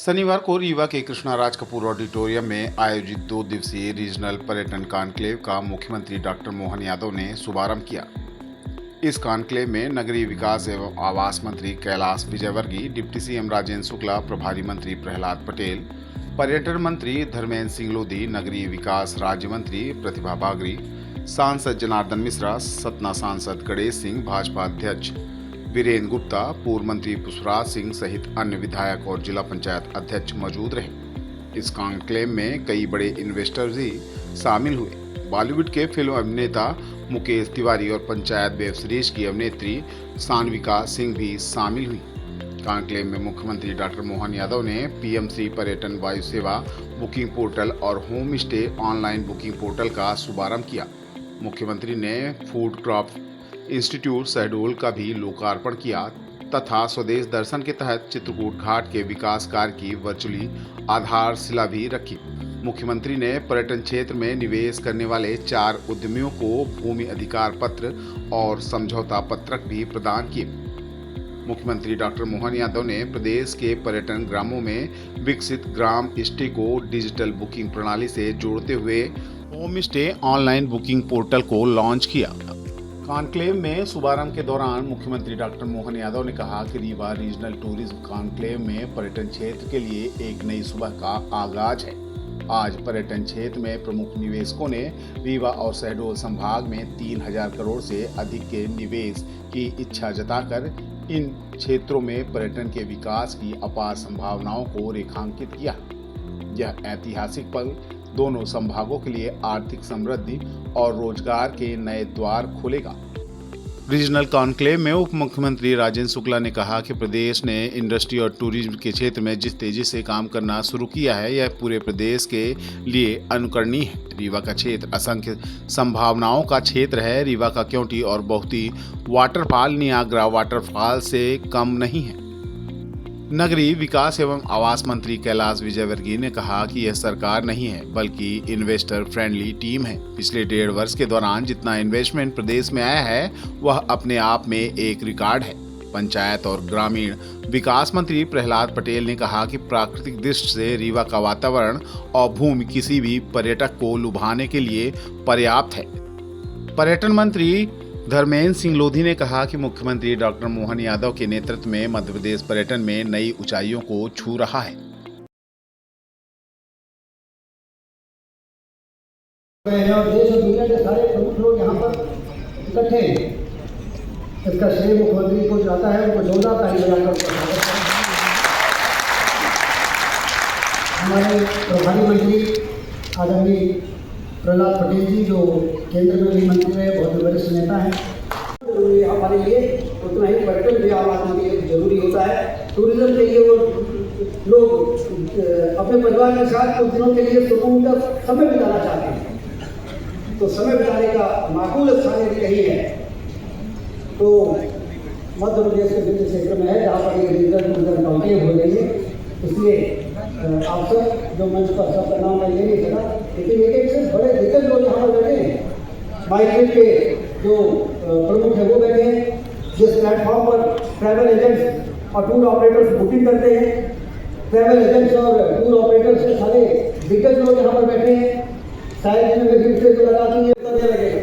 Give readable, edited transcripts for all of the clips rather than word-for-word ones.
शनिवार को रीवा के कृष्णाराज कपूर ऑडिटोरियम में आयोजित 2 दिवसीय रीजनल पर्यटन कॉन्क्लेव का मुख्यमंत्री डॉक्टर मोहन यादव ने शुभारंभ किया। इस कॉन्क्लेव में नगरीय विकास एवं आवास मंत्री कैलाश विजयवर्गीय, डिप्टी सीएम राजेंद्र शुक्ला, प्रभारी मंत्री प्रहलाद पटेल, पर्यटन मंत्री धर्मेंद्र सिंह लोधी, नगरीय विकास राज्य मंत्री प्रतिभा बागरी, सांसद जनार्दन मिश्रा, सतना सांसद गणेश सिंह, भाजपा अध्यक्ष वीरेंद्र गुप्ता, पूर्व मंत्री पुष्पराज सिंह सहित अन्य विधायक और जिला पंचायत अध्यक्ष मौजूद रहे। इस कॉन्क्लेव में कई बड़े इन्वेस्टर्स भी शामिल हुए। बॉलीवुड के फिल्म अभिनेता मुकेश तिवारी और पंचायत वेब सीरीज की अभिनेत्री सान्विका सिंह भी शामिल हुई। कॉन्क्लेव में मुख्यमंत्री डॉक्टर मोहन यादव ने पीएम श्री पर्यटन वायु सेवा बुकिंग पोर्टल और home stay online booking portal का शुभारंभ किया। मुख्यमंत्री ने फूड क्रॉप इंस्टीट्यूट शहडोल का भी लोकार्पण किया तथा स्वदेश दर्शन के तहत चित्रकूट घाट के विकास कार्य की वर्चुअली आधारशिला भी रखी। मुख्यमंत्री ने पर्यटन क्षेत्र में निवेश करने वाले 4 उद्यमियों को भूमि अधिकार पत्र और समझौता पत्रक भी प्रदान किए। मुख्यमंत्री डॉक्टर मोहन यादव ने प्रदेश के पर्यटन ग्रामों में विकसित ग्राम स्टे को डिजिटल बुकिंग प्रणाली से जोड़ते हुए home stay online booking portal को लॉन्च किया। कॉन्क्लेव में शुभारंभ के दौरान मुख्यमंत्री डॉक्टर मोहन यादव ने कहा कि रीवा रीजनल टूरिज्म कॉन्क्लेव में पर्यटन क्षेत्र के लिए एक नई सुबह का आगाज है। आज पर्यटन क्षेत्र में प्रमुख निवेशकों ने रीवा और शहडोल संभाग में 3000 करोड़ से अधिक के निवेश की इच्छा जताकर इन क्षेत्रों में पर्यटन के विकास की अपार संभावनाओं को रेखांकित किया। यह ऐतिहासिक पल दोनों संभागों के लिए आर्थिक समृद्धि और रोजगार के नए द्वार खोलेगा। रीजनल कॉन्क्लेव में उप मुख्यमंत्री राजेंद्र शुक्ला ने कहा कि प्रदेश ने इंडस्ट्री और टूरिज्म के क्षेत्र में जिस तेजी से काम करना शुरू किया है, यह पूरे प्रदेश के लिए अनुकरणीय है। रीवा का क्षेत्र असंख्य संभावनाओं का क्षेत्र है। रीवा का क्योंटी और बहुती वाटरफॉल नियाग्रा वाटरफॉल से कम नहीं है। नगरीय विकास एवं आवास मंत्री कैलाश विजयवर्गीय ने कहा कि यह सरकार नहीं है बल्कि इन्वेस्टर फ्रेंडली टीम है। पिछले 1.5 वर्ष के दौरान जितना इन्वेस्टमेंट प्रदेश में आया है वह अपने आप में एक रिकॉर्ड है। पंचायत और ग्रामीण विकास मंत्री प्रहलाद पटेल ने कहा कि प्राकृतिक दृष्टि से रीवा का वातावरण और भूमि किसी भी पर्यटक को लुभाने के लिए पर्याप्त है। पर्यटन मंत्री धर्मेंद्र सिंह लोधी ने कहा कि मुख्यमंत्री डॉक्टर मोहन यादव के नेतृत्व में मध्य प्रदेश पर्यटन में नई ऊंचाइयों को छू रहा है। देश और दुनिया के सारे प्रमुख लोग यहाँ पर इकट्ठे हैं। इसका श्रेय मुख्यमंत्री को जाता है, उनको जोरदार ताली बजाकर हमारे प्रभारी मंत्री आदरणीय प्रहलाद पटेल जी, जो केंद्र में भी मंत्री रहे, बहुत वरिष्ठ नेता हैं। जरूरी हमारे लिए उतना ही पर्यटन भी आम आदमी के लिए जरूरी होता है। टूरिज्म के लिए वो लोग अपने परिवार के साथ कुछ दिनों के लिए सुकून का समय बिताना चाहते हैं, तो समय बिताने का माकूल स्थान यदि कहीं है तो मध्य प्रदेश के विभिन्न क्षेत्र में है, जहाँ पर ये रीजनल टूरिज्म कॉन्क्लेव हो रही है। इसलिए आप सब जो मंच पर सबका नाम मैं ले नहीं सका, लेकिन एक से बड़े दिग्गज लोग यहाँ पर बैठे हैं। माइग्रेट के जो प्रमुख है वो बैठे हैं, जिस प्लेटफॉर्म पर ट्रैवल एजेंट्स और टूर ऑपरेटर्स बुकिंग करते हैं। ट्रैवल एजेंट्स और टूर ऑपरेटर्स के सारे दिग्गज लोग यहाँ पर बैठे हैं। शायद जिनमें भीड़ से जो लगाती है करने लगेगा,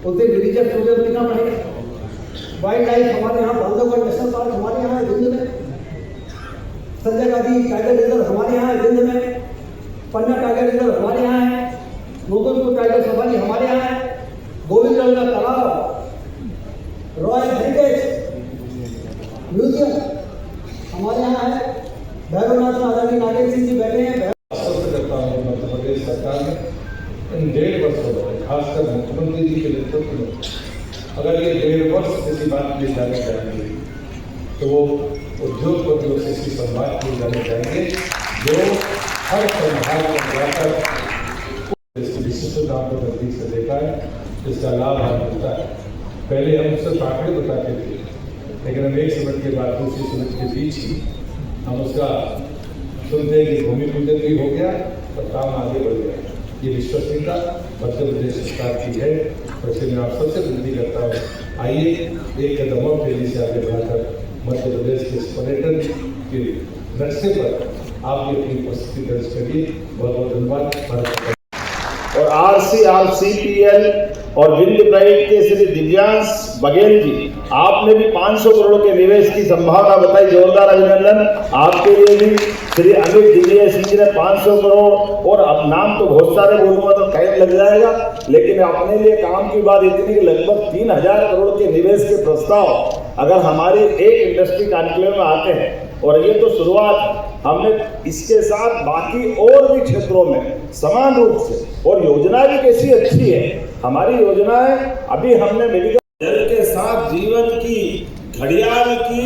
उस दिन रिलीजियस टूरिज्म कितना बढ़ेगा। वाइल्ड लाइफ हमारे यहाँ बांधवगढ़ नेशनल पार्क हमारे यहाँ है दिल्ली में, संजय गांधी टाइगर रिजर्व हमारे यहाँ है दिल्ली में, पन्ना टाइगर रिजर्व हमारे यहाँ है, मुकुंदपुर टाइगर सफारी हमारे यहाँ है, गोविंद का तालाब, रॉयल हेरिटेज म्यूजियम हमारे यहाँ है, भैरवनाथ में आदरणीय नागेश सिंह जी बैठे हैं। मध्य प्रदेश सरकार ने इन 1.5 वर्षों में, खासकर मुख्यमंत्री जी के नेतृत्व में, अगर ये 1.5 वर्ष किसी बात की जाने चाहिए तो वो उद्योगपतियों से इसकी संवाद किए जाने चाहिए, जो हर संभाग में जाकर इसकी विशिष्टता को नजदीक से देखा है, इसका लाभ हमें मिलता है। पहले हम सिर्फ आंकड़े बताते थे, लेकिन हम एक समिट के बाद दूसरी समिट के बीच ही हम उसका सुनते हैं कि भूमि पूजन भी हो गया और काम आगे बढ़ गया। ये विश्वसनीयता मध्य प्रदेश सरकार की है, और इसलिए मैं आप सबसे विनती करता हूँ, आइए एक कदम और तेजी से आगे बढ़ाकर मध्य प्रदेश के पर्यटन के नक्शे पर आपकी अपनी उपस्थिति दर्ज करिए। बहुत बहुत धन्यवाद। भारत और RCRCPL और विंड प्राइवेट के श्री दिव्यांश बघेल जी, आपने भी 500 करोड़ के निवेश की संभावना बताई। जोरदार अभिनंदन आपके लिए भी। श्री अमित दिव्य सिंह जी ने 500 करोड़, और अब नाम तो बहुत सारे बोलूंगा तो टाइम लग जाएगा, लेकिन अपने लिए काम की बात इतनी कि लगभग 3000 करोड़ के निवेश के प्रस्ताव अगर हमारी एक इंडस्ट्री कॉन्क्लेव में आते हैं, और ये तो शुरुआत, हमने इसके साथ बाकी और भी क्षेत्रों में समान रूप से, और योजना भी कैसी अच्छी है हमारी योजनाएं। अभी हमने मेडिकल जल के साथ जीवन की घड़ियाल की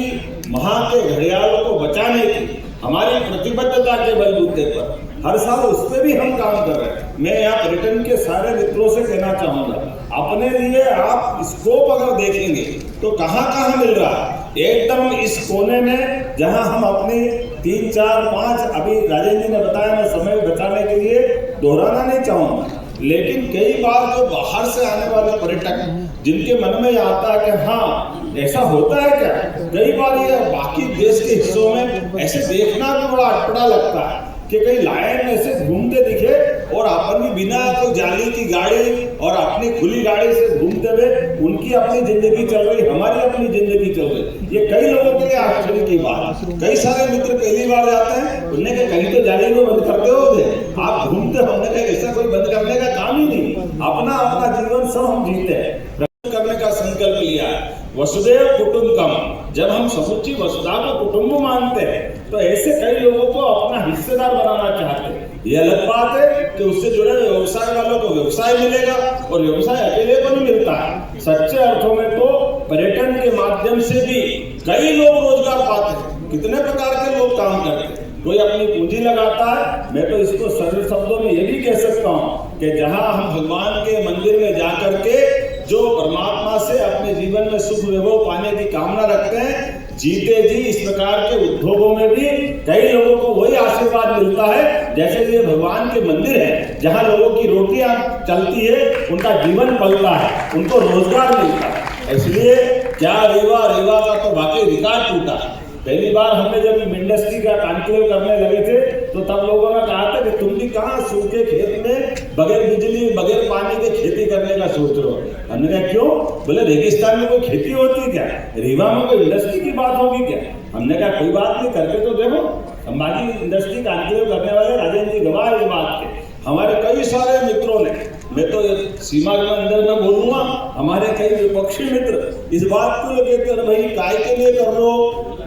महा के घड़ियालों को बचाने की हमारी प्रतिबद्धता के बलबूते पर हर साल उस पर भी हम काम कर रहे हैं। मैं यहाँ पर्यटन के सारे मित्रों से कहना चाहूंगा, अपने लिए आप स्कोप अगर देखेंगे तो कहाँ कहाँ मिल रहा है। एकदम इस कोने में जहां हम अपनी 3, 4, 5 अभी राजेंद्र जी ने बताया, मैं समय बचाने के लिए दोहराना नहीं चाहूंगा, लेकिन कई बार जो बाहर से आने वाले पर्यटक जिनके मन में आता है कि हाँ ऐसा होता है क्या, कई बार ये बाकी देश के हिस्सों में ऐसे देखना भी बड़ा अटपटा लगता है कि कई लायन ऐसे घूमते दिखे और अपन भी बिना कोई जाली की गाड़ी और अपनी खुली गाड़ी से घूमते हुए उनकी अपनी जिंदगी चल रही, हमारी अपनी जिंदगी चल रही। ये कई लोगों के लिए आश्चर्य की बात। कई सारे मित्र पहली बार जाते हैं, उन्होंने कहा कहीं तो जाली को बंद करते होगे, आप घूमते, हमने कहा ऐसा कोई बंद करने का काम ही नहीं, अपना अपना जीवन सब हम जीते हैं। करने का संकल्प लिया है वसुदेव कुटुंबकम। जब हम समुची वसुधा को कुटुंब मानते हैं तो ऐसे कई लोगों को अपना हिस्सेदार बनाना चाहते हैं। ये अलग बात है कि उससे जुड़े व्यवसाय वालों को व्यवसाय मिलेगा, और व्यवसाय अकेले को नहीं मिलता है। सच्चे अर्थों में तो पर्यटन के माध्यम से भी कई लोग रोजगार पाते हैं। कितने प्रकार के लोग काम करते हैं, कोई अपनी पूंजी लगाता है। मैं तो इसको सरल शब्दों में ये भी कह सकता हूँ कि जहां हम भगवान के मंदिर में जाकर के जो परमात्मा से अपने जीवन में सुख वैभव पाने की कामना रखते हैं, जीते जी इस प्रकार के उद्योगों में भी कई लोगों को वही आशीर्वाद मिलता है जैसे ये भगवान के मंदिर है, जहां लोगों की रोटियां चलती है, उनका जीवन पलता है, उनको रोजगार मिलता है। इसलिए क्या रेवा का तो वाकई रिकॉर्ड टूटा। पहली बार हमने जब इंडस्ट्री का कॉन्क्लेव करने लगे थे तो तब लोगों ने कहा था कि तुम भी कहाँ सूखे खेत में बगैर बिजली बगैर पानी के खेती करने का सोच रहे हो। हमने कहा क्यों? बोले रेगिस्तान में कोई खेती होती क्या, रीवा में कोई इंडस्ट्री की बात होगी क्या? हमने कहा कोई बात नहीं, करके तो देखो। संभाजी इंडस्ट्री कॉन्क्लेव करने वाले राजेंद्र जी गवाह इस बात के। हमारे कई सारे मित्रों ने, मैं तो सीमा के अंदर में बोलूंगा, हमारे कई विपक्षी मित्र इस बात को लेकर भाई काय के लिए कर लो,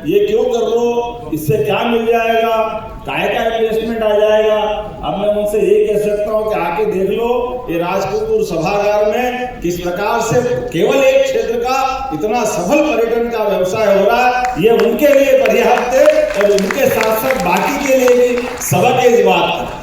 ये क्यों कर लो, इससे क्या मिल जाएगा, काय का इन्वेस्टमेंट आ जाएगा। अब मैं उनसे ये कह सकता हूँ कि आके देख लो ये राजकपूर सभागार में किस प्रकार से केवल एक क्षेत्र का इतना सफल पर्यटन का व्यवसाय हो रहा है। ये उनके लिए पर्याप्त है और उनके साथ साथ बाकी के लिए भी सबक है इस बात का।